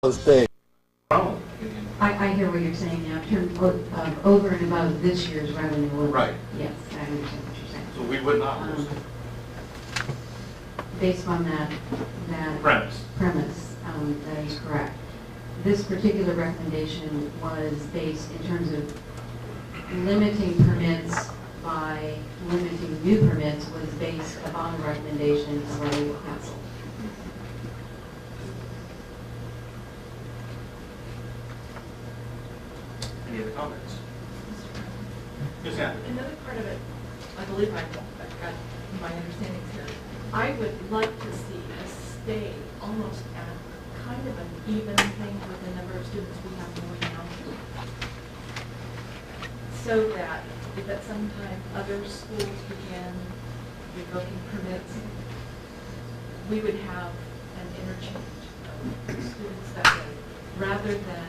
State. I hear what you're saying now, in terms of over and above this year's revenue. Right. Yes, I understand what you're saying. So we would not lose Based on that premise. that is correct. This particular recommendation was based in terms of limiting permits by limiting new permits was based upon the recommendation of our legal counsel. Any other comments? Ms. Andrews? Another part of it, I believe I've got my understanding here. I would like to see us stay almost at kind of an even thing with the number of students we have going now. So that if at some time other schools begin revoking permits, we would have an interchange of students that way, rather than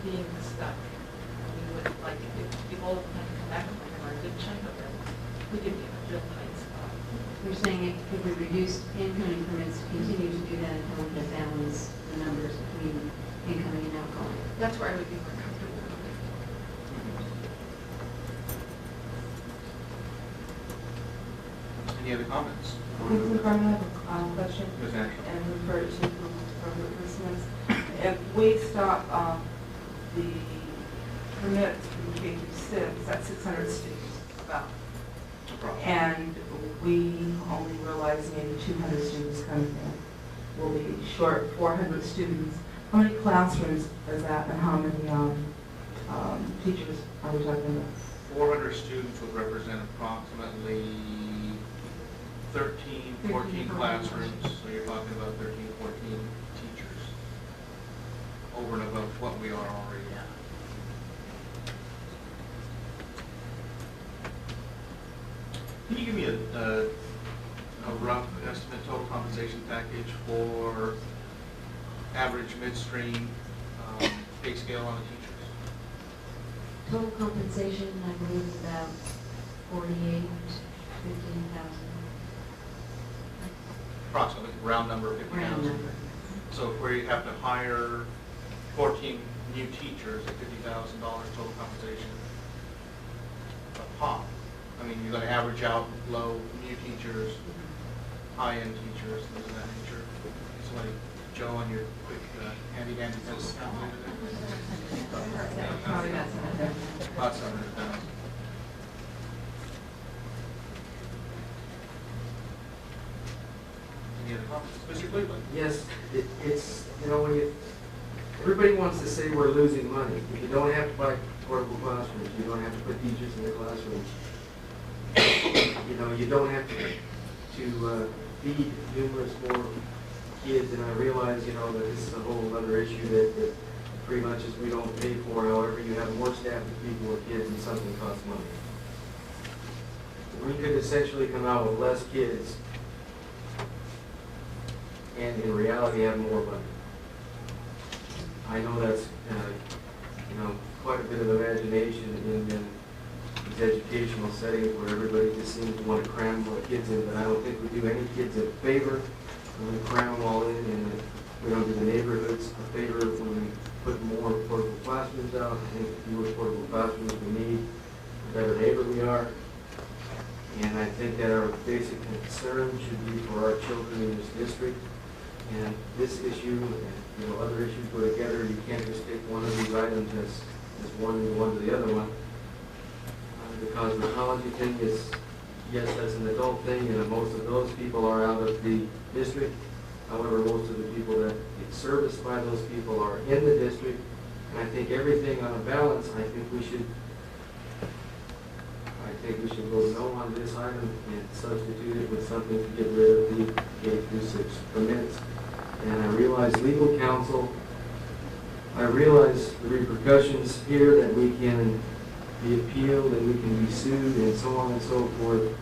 being stuck. We would like, if all of them had to come back and our good chunk of them, we could be in a real tight spot. You're saying if we reduce incoming permits, continue to do that until we can balance the numbers between incoming and outgoing. That's where I would be more comfortable. Any other comments? Mr. McCartney, I have a question Ms. Andrews? and refer to Ms. Smith. If we stop the permits from K through 6, that's 600 students about. No problem. And we only realize maybe 200 students coming in. We'll be short 400 students. How many classrooms is that and how many teachers are we talking about? 400 students would represent approximately 13, 14 classrooms. So you're talking about 13, 14 teachers over and above what we are already at. Can you give me a rough estimate total compensation package for average midstream pay scale on the teachers? Total compensation, I believe, is about 15,000. Approximately, round number of 50,000. Round number. So if we have to hire 14 new teachers at $50,000 total compensation a pop, I mean, you're going to average out low new teachers, high-end teachers, things of that nature. Somebody, Joe, on your quick handy pencil calculator there? Probably about 700. About 700,000. Any other comments? Mr. Cleveland? Yes, it's, when everybody wants to say we're losing money. If you don't have to buy portable classrooms, you don't have to put teachers in the classrooms. You don't have to feed numerous more kids, and I realize, that this is a whole other issue that pretty much is we don't pay for. However, you have more staff to feed more kids and something costs money. We could essentially come out with less kids and in reality have more money. I know that's, quite a bit of imagination in these educational settings where everybody just seems to want to cram more kids in, but I don't think we do any kids a favor when we cram them all in, and we don't do the neighborhoods a favor when we put more portable classrooms out. I think the fewer portable classrooms we need, the better neighbor we are. And I think that our basic concern should be for our children in this district. And this issue and other issues go together. You can't just take one of these items as one to the other one. Because the ecology thing is, yes, that's an adult thing, and most of those people are out of the district. However, most of the people that get serviced by those people are in the district. And I think everything on a balance, I think we should vote no on this item and substitute it with something to get rid of the K through 6 permits. And I realize legal counsel, I realize the repercussions here that we can be appealed and we can be sued and so on and so forth.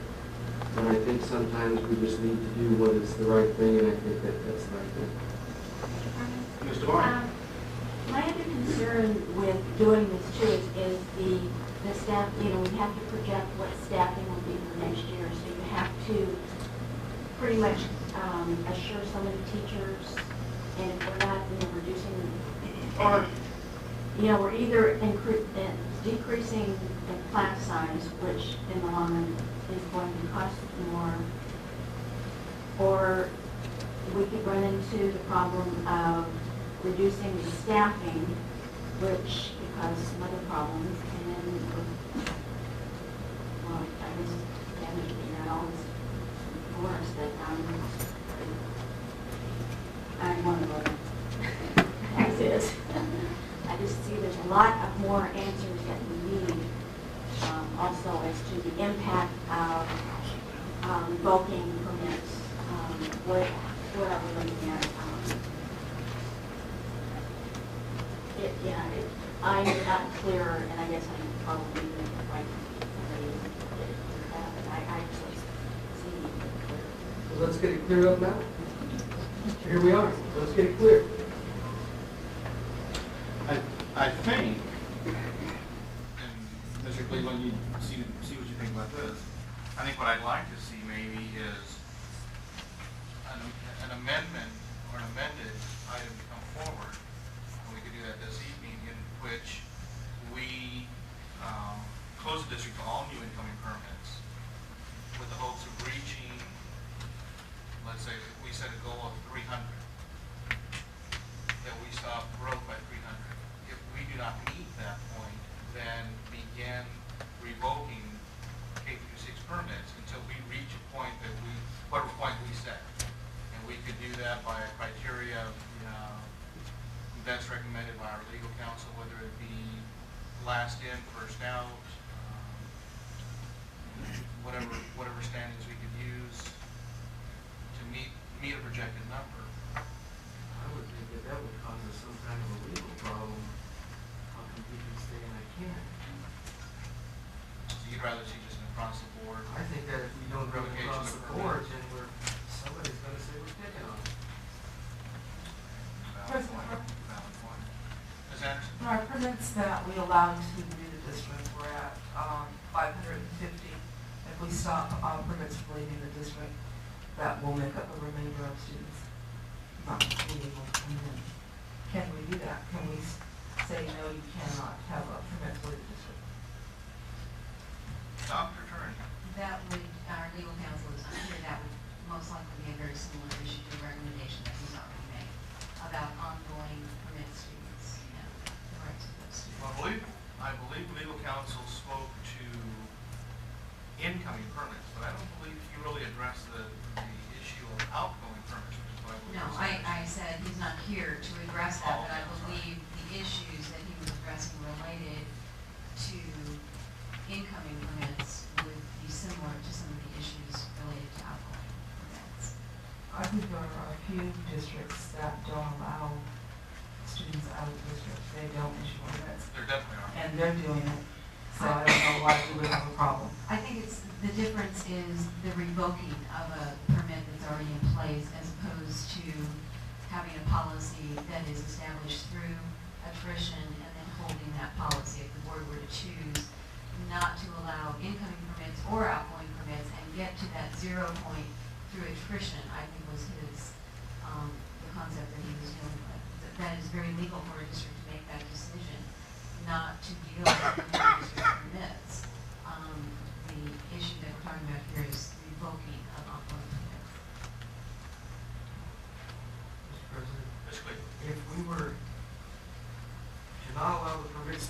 But I think sometimes we just need to do what is the right thing, and I think that's the right thing. Mr. Barney? My other concern with doing this too is the staff, we have to project what staffing will be for next year, so you have to pretty much assure so many teachers And if we're not, reducing, or, we're either decreasing the class size, which in the long run is going to cost more, or we could run into the problem of reducing the staffing, which could cause some other problems, and then, well, I guess, that always worse, that I'm one of them, as is. I just see there's a lot of more answers that we need, also as to the impact of revoking permits, what are we looking at? I'm not clear, and I guess I'm probably right. I just see it clear. So let's get it cleared up now. Here we are. Let's get it clear. I think, and Mr. Cleveland, you see what you think about this. I think what I'd like to see maybe is an amendment or an amended item to come forward, and we could do that this evening, in which we close the district to all new incoming permits with the hopes of reaching, let's say, if we set a goal of 300, that we stop growth by 300. If we do not meet that point, then begin revoking K-6 permits until we reach a point that whatever point we set. And we could do that by a criteria that's recommended by our legal counsel, whether it be last in, first out, whatever standings we could use to meet a projected number. I would think that would cause us some kind of a legal problem. How come people saying I can't? So you'd rather see just an across the board? I think that if we don't go Revocation across of the permits. board, then somebody's gonna say we're picking on it. Valid point. Valid point. Ms. Anderson? Our permits that we allow to do the district, we're at 550. If we stop permits from leaving the district, that will make up the remainder of students not being able to come in. Can we do that? Can we say, no, you cannot have a permit to leave the district? Dr. Turner? That would, our legal counsel is not here, that would most likely be a very similar issue to the recommendation that he's already made about ongoing permit students and the rights of those students. Well, I believe legal counsel spoke to incoming permits, but I don't believe you really addressed the issue of outgoing permits, which is what I believe. No, you said. I said he's not here to address that, but I believe the issues that he was addressing related to incoming permits would be similar to some of the issues related to outgoing permits. I think there are a few districts that don't allow students out of the district. They don't issue permits, There definitely are. and they're doing it. So I don't know why we would have a problem. I think the difference is the revoking of a permit that's already in place as opposed to having a policy that is established through attrition and then holding that policy. If the board were to choose not to allow incoming permits or outgoing permits and get to that 0 point through attrition, I think was the concept that he was dealing with. That is very legal for a district to make that decision, not to deal with district permits. The issue that we're talking about here is revoking of ongoing permits. Mr. President, Basically, if we were to not allow the permits,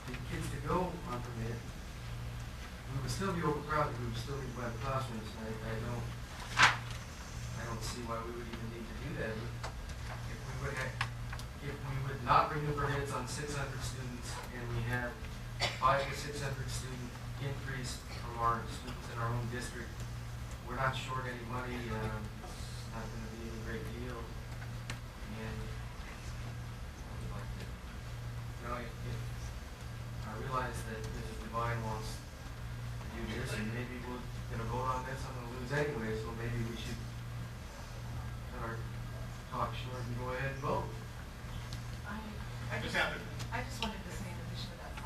the kids to go on permit, we would still be overcrowded, we would still need to have classrooms. I don't see why we would even need to do that. If we would not renew permits on 600 students and we had 500 to 600 student increase from our students in our own district, we're not short any money, it's not going to be any great deal. And I would like to, I realize that Mrs. Devine wants to do this, and maybe we're going to vote on this, I'm going to lose anyway, so maybe we should cut our talk short and go ahead and vote. I Ms. just Anderson? wanted to say in addition to that,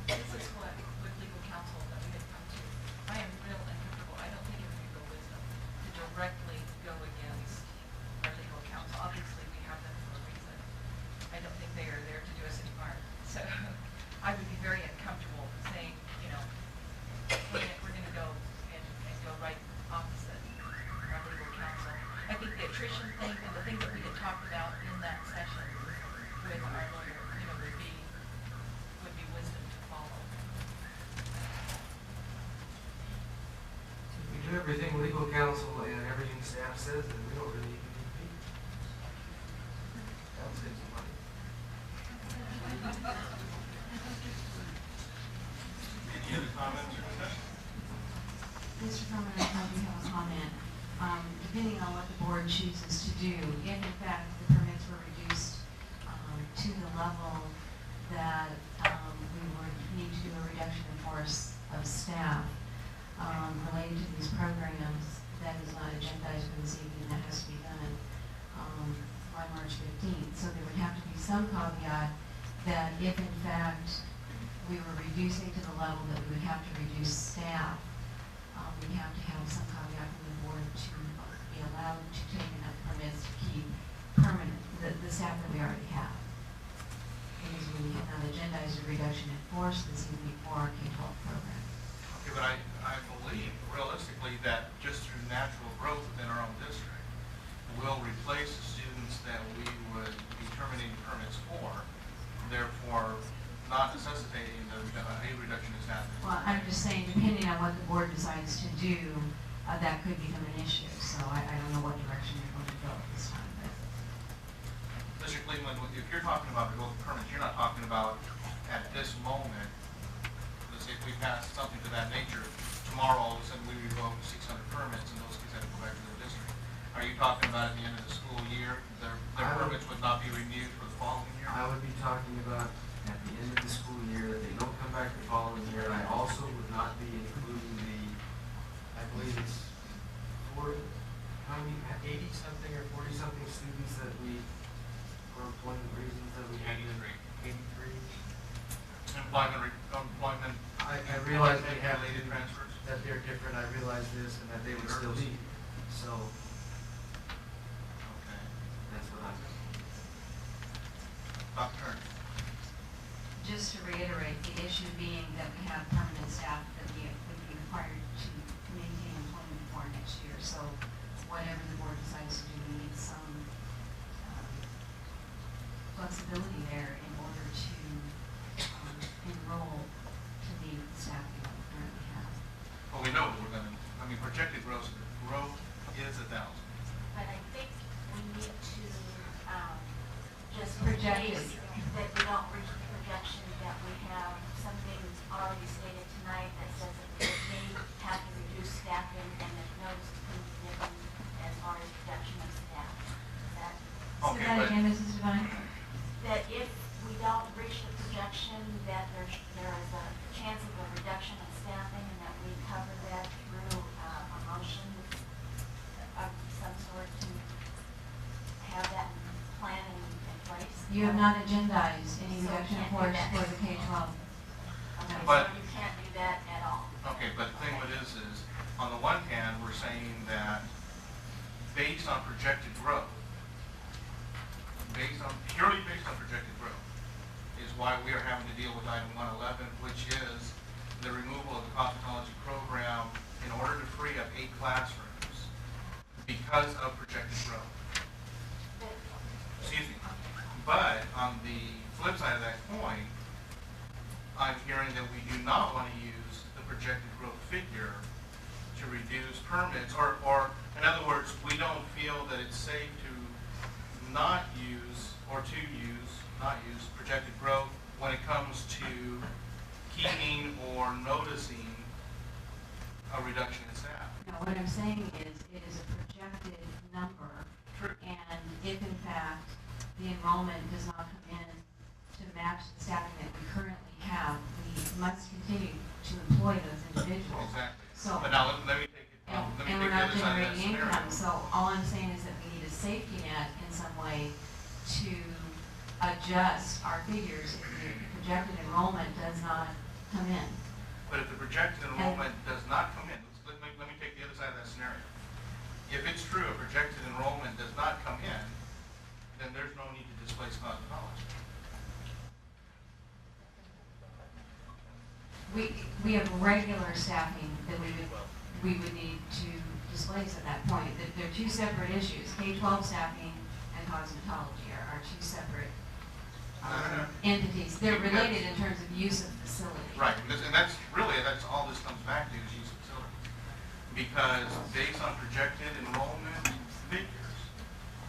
this is what with legal counsel that we had come to. I am real uncomfortable. I don't think it would be real wisdom to directly go against our legal and the things that we had talked about in that session with our lawyer, would be wisdom to follow. If we do everything legal counsel and everything staff says, then we don't really even need people. That'll save some money. Any other comments or discussion? Mr. Furman, I probably have a comment. Depending on what the board chooses to do, if in fact the permits were reduced to the level that we would need to do a reduction in force of staff related to these programs, that is not agendized for this evening, that has to be done by March 15th. So there would have to be some caveat that if in fact we were reducing to the level that we would have to reduce staff, we have to have some caveat from the board to be allowed to take enough permits to keep permanent, the staff that we already have. Because we have not agendized a reduction in force this evening for our K-12 program. Okay, but I believe realistically that just through natural growth within our own district, will replace the students that we would be terminating permits for, therefore not necessitating a reduction in staff. Well, I'm just saying, depending on what the board decides to do, that could become an issue. So I don't know what direction you're going to go at this time. But Mr. Cleveland, if you're talking about revoke permits, you're not talking about at this moment, let's say if we pass something to that nature, tomorrow all of a sudden we revoke 600 permits and those kids have to go back to their district. Are you talking about at the end of the school year, their permits would not be renewed for the following year? I would be talking about at the end of the school year, that they don't come back the following year. I also would not be including I believe it's 80 something or 40 something students that we, for employment reasons that we had. 83. Employment. I realize they have related transfers. that they're different. I realize this and that they would still be. So Okay. that's what I'm. Dr. Turner. just to reiterate, the issue being that we have permanent staff that we would be required to maintain employment for next year. So whatever the board decides to do, we need some flexibility there in order to enroll to the staffing that we currently have. Well, we know that we're going to, projected growth is 1,000. But I think we need to just Projected. in case that we don't reach the projection, that we have something already stated tonight that says that we may have to reduce staffing and that notice is going to be given as far as reduction of staff. That, Okay, Say that but- again, Mrs. Devine? that if we don't reach the projection, that there is a chance of a reduction of staffing and that we cover that through a motion of some sort to have that plan in place. You have not agendized any So reduction in can't do force that. for the K-12. Okay, But- so you can't do that at all. Okay, but the thing with this is, on the one hand, we're saying that based on projected growth, purely based on projected growth, is why we are having to deal with item 111, which is the removal of the cosmetology program in order to free up 8 classrooms because of projected growth. Excuse me. But on the flip side of that coin, I'm hearing that we do not want to use the projected growth figure to reduce permits, or in other words, we don't feel that it's safe to not use projected growth when it comes to keeping or noticing a reduction in staff. No, what I'm saying is, it is a projected number. True. And if in fact the enrollment does not come in to match the staffing that we currently have, we must continue to employ those individuals. Exactly. So, But now let me take it, and let me and take we're the not other side of that generating scenario. income. So all I'm saying is that we need a safety net in some way to adjust our figures if the projected enrollment does not come in. But if the projected enrollment does not come in, let me take the other side of that scenario. If it's true, a projected enrollment does not come in, then there's no need to displace cosmetology. We have regular staffing that we would need to displace at that point. That they're two separate issues. K-12 staffing and cosmetology are two separate entities. They're related in terms of use of facility. Right, and that's really, that's all this comes back to is use of facility. Because based on projected enrollment figures,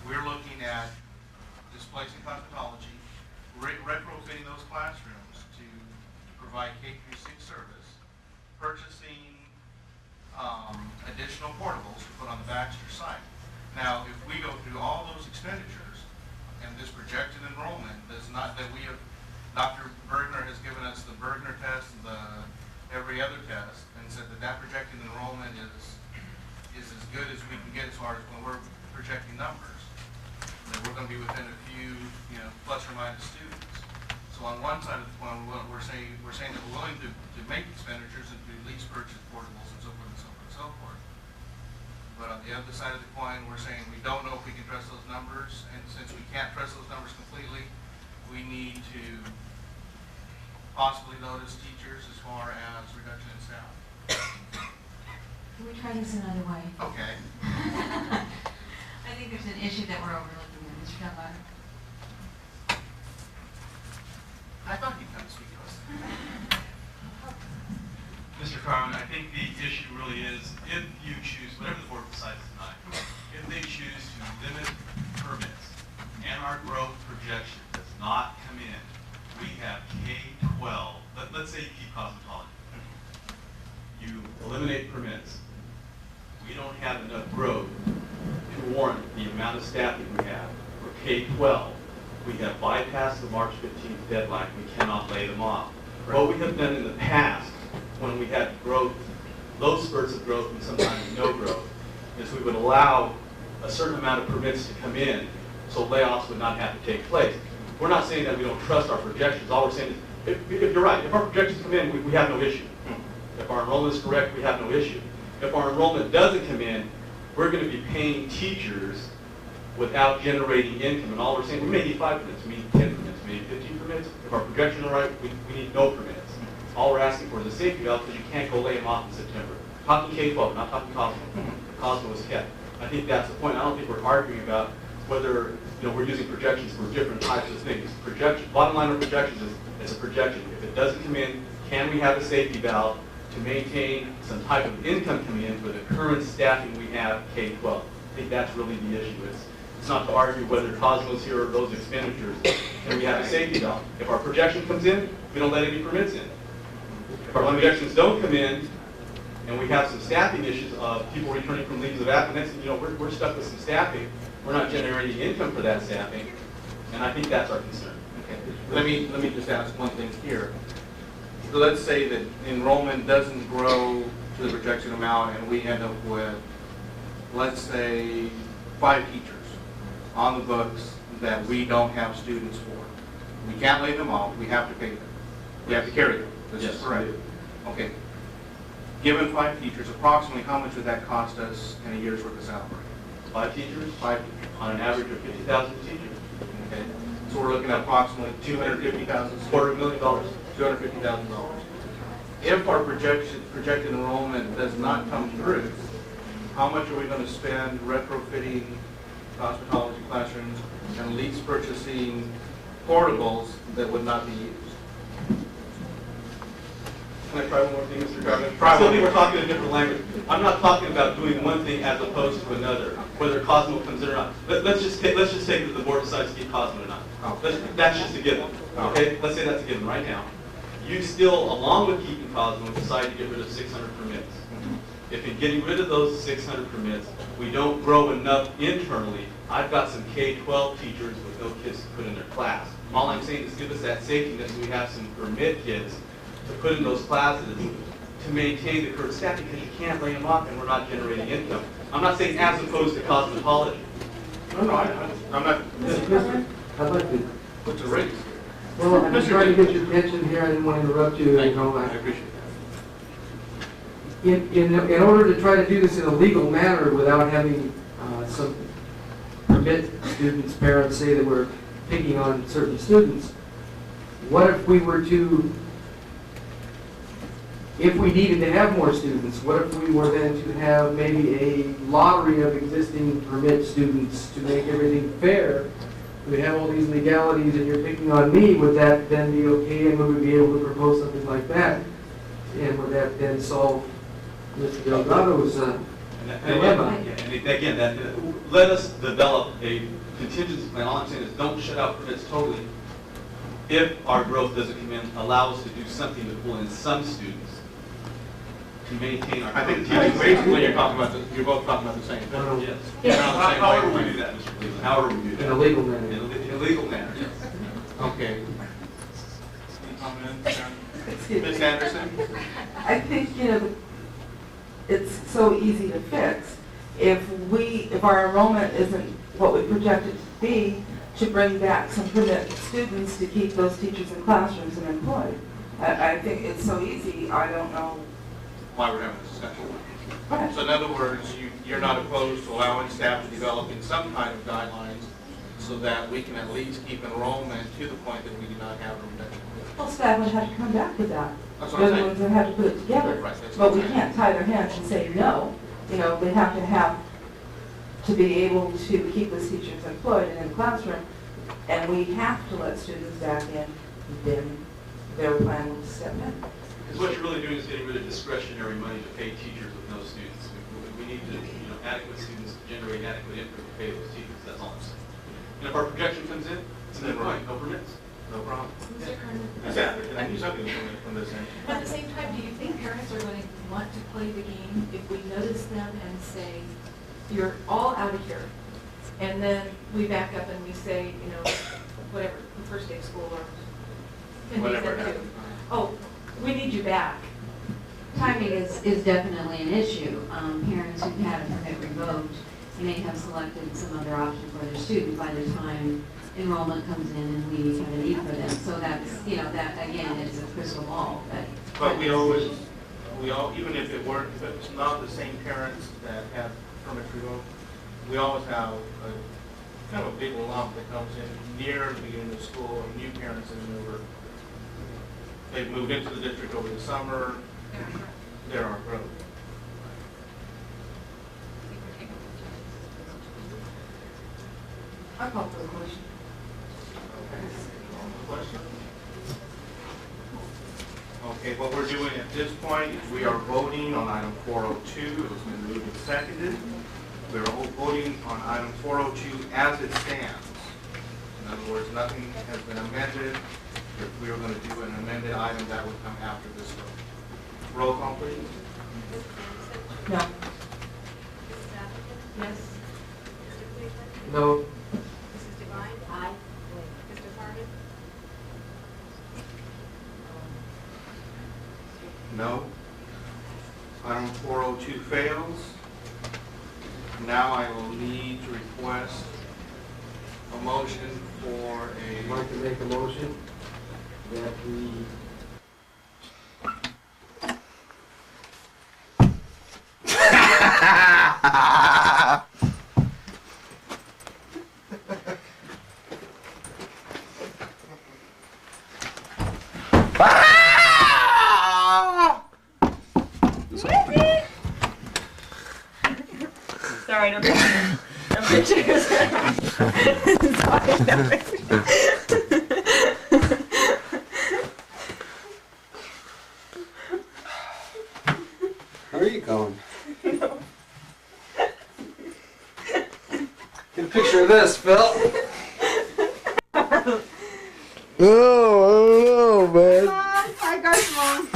we're looking at displacing cosmetology, retrofitting those classrooms to provide K-6 service, purchasing additional portables to put on the Baxter site. Now, if we go through all those expenditures and this projected enrollment does not, that we have, Dr. Bergner has given us the Bergner test, every other test, and said that that projected enrollment is as good as we can get as far as when we're projecting numbers. That we're going to be within a few, plus or minus students. So on one side of the coin, we're saying that we're willing to make expenditures and to at least purchase portables and so forth and so forth and so forth. But on the other side of the coin, we're saying we don't know if we can trust those numbers, and since we can't trust those numbers completely, we need to possibly notice teachers as far as reduction in staff. Can we try this another way? Okay. I think there's an issue that we're overlooking there, Mr. Dunbar. I thought you'd come to speak to us. Mr. Carmen, I think the issue really is if you choose, whatever the board decides tonight, if they choose to limit permits and our growth projection does not come in, we have K-12, let's say you keep cosmetology. You eliminate permits. We don't have enough growth to warrant the amount of staffing we have for K-12. We have bypassed the March 15th deadline. We cannot lay them off. Right. What we have done in the past, when we had growth, low spurts of growth and sometimes no growth, is we would allow a certain amount of permits to come in so layoffs would not have to take place. We're not saying that we don't trust our projections. All we're saying is, if you're right, if our projections come in, we have no issue. If our enrollment is correct, we have no issue. If our enrollment doesn't come in, we're going to be paying teachers without generating income. And all we're saying, we may need 5 permits, we need 10 permits, maybe 15 permits. If our projections are right, we need no permits. All we're asking for is a safety valve because you can't go lay them off in September. Talking K-12, not talking Cosmo. Cosmo was kept. I think that's the point. I don't think we're arguing about whether we're using projections for different types of things. Projection, bottom line of projections is it's a projection. If it doesn't come in, can we have a safety valve to maintain some type of income coming in for the current staffing we have K-12? I think that's really the issue. It's not to argue whether Cosmo's here or those expenditures. Can we have a safety valve? If our projection comes in, we don't let any permits in. If our projections don't come in, and we have some staffing issues of people returning from leaves of absence, we're stuck with some staffing. We're not generating income for that staffing, and I think that's our concern. Okay. Let me just ask one thing here. So let's say that enrollment doesn't grow to the projected amount, and we end up with, let's say, 5 teachers on the books that we don't have students for. We can't lay them off. We have to pay them. We have to carry them. This is correct. Okay. Given 5 teachers, approximately how much would that cost us in a year's worth of salary? 5 teachers? 5 teachers. On an average of 50,000 teachers. Okay. So we're looking at approximately $250,000. $250,000. $250,000. If our projected enrollment does not come through, how much are we going to spend retrofitting cosmetology classrooms and lease purchasing portables that would not be used? Can I try one more thing, Mr. Garvin? Try Still one. think we're talking a different language. I'm not talking about doing one thing as opposed to another, whether Cosmo comes in or not. Let's just take that the board decides to keep Cosmo or not. That's just a given. Okay? Let's say that's a given right now. You still, along with keeping Cosmo, decide to get rid of 600 permits. If in getting rid of those 600 permits, we don't grow enough internally, I've got some K-12 teachers with no kids to put in their class. All I'm saying is give us that safety net so we have some permit kids to put in those classes to maintain the current staff because you can't lay them off and we're not generating income. I'm not saying as opposed to cosmetology. No, I'm not. Mr. President, I'd like to, What's the rate? well, I'm just trying to get your attention here. I didn't want to interrupt you. I appreciate that. In order to try to do this in a legal manner without having some permit students, parents say that we're picking on certain students, what if we were to if we needed to have more students, what if we were then to have maybe a lottery of existing permit students to make everything fair? We have all these legalities and you're picking on me, would that then be okay and would we be able to propose something like that? And would that then solve Mr. Delgado's dilemma? And again, let us develop a contingency plan. All I'm saying is don't shut out permits totally. If our growth doesn't come in, allow us to do something to pull in some students to maintain our. I think basically you're both talking about the same thing. Yes. You're on the same However we wavelength. do that, Mr. Cleveland, however we do that. In a legal manner. In a legal manner, yes. Okay. Any comments? Excuse me. Ms. Anderson? I think, it's so easy to fix. If our enrollment isn't what we projected to be, to bring back some permit students to keep those teachers in classrooms and employed. I think it's so easy, I don't know. Why we're having this discussion. Right. So in other words, you're not opposed to allowing staff to develop in some kind of guidelines so that we can at least keep enrollment to the point that we do not have a reduction. Well, staff would have to come back with that. That's what They're I'm the saying. ones that have to put it together. Right, that's But what we I'm saying. can't tie their hands and say no. They have to be able to keep those teachers employed and in the classroom, and we have to let students back in, then their plan will step in. Because what you're really doing is getting rid of discretionary money to pay teachers with no students. We need to, adequate students to generate adequate income to pay those teachers, that's all I'm saying. And if our projection comes in, it's a good point, no permits. No problem. Mr. Kernan? Yeah, I knew something from this end. At the same time, do you think parents are going to want to play the game if we notice them and say, you're all out of here? And then we back up and we say, whatever, the first day of school or 10 days Whatever after. happens. Oh, we need you back. Timing is definitely an issue. Parents who've had a permit revoked may have selected some other option for their student by the time enrollment comes in and we have a need for them. So that's, that again, is a crystal ball. But even if it's not the same parents that have permits revoked, we always have kind of a big lump that comes in near the beginning of school of new parents that they've moved into the district over the summer. There are growth. I call for the question. Question? Okay, what we're doing at this point is we are voting on item 402. It's been moved and seconded. We're voting on item 402 as it stands. In other words, nothing has been amended. If we were going to do an amended item, that would come after this vote. Roll call, please. No. Yes? No, Mrs. Devine? Aye. Mr. Harmon? No. Item 402 fails. Now I will need to request a motion for I'd a like to make a motion that we Sorry, no pictures. No pictures. Sorry, no pictures. Where are you going? Get a picture of this, Phil. Oh, I don't know, man. Hi, guys, Mom.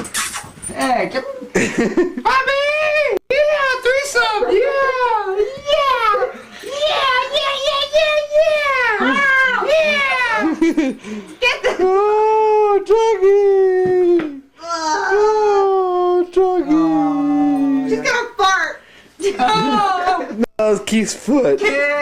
Hey, come Bobby! Yeah, threesome! Yeah! Get the. Oh, doggy! Oh, doggy! She's gonna fart. Oh. That was Keith's foot. Yeah.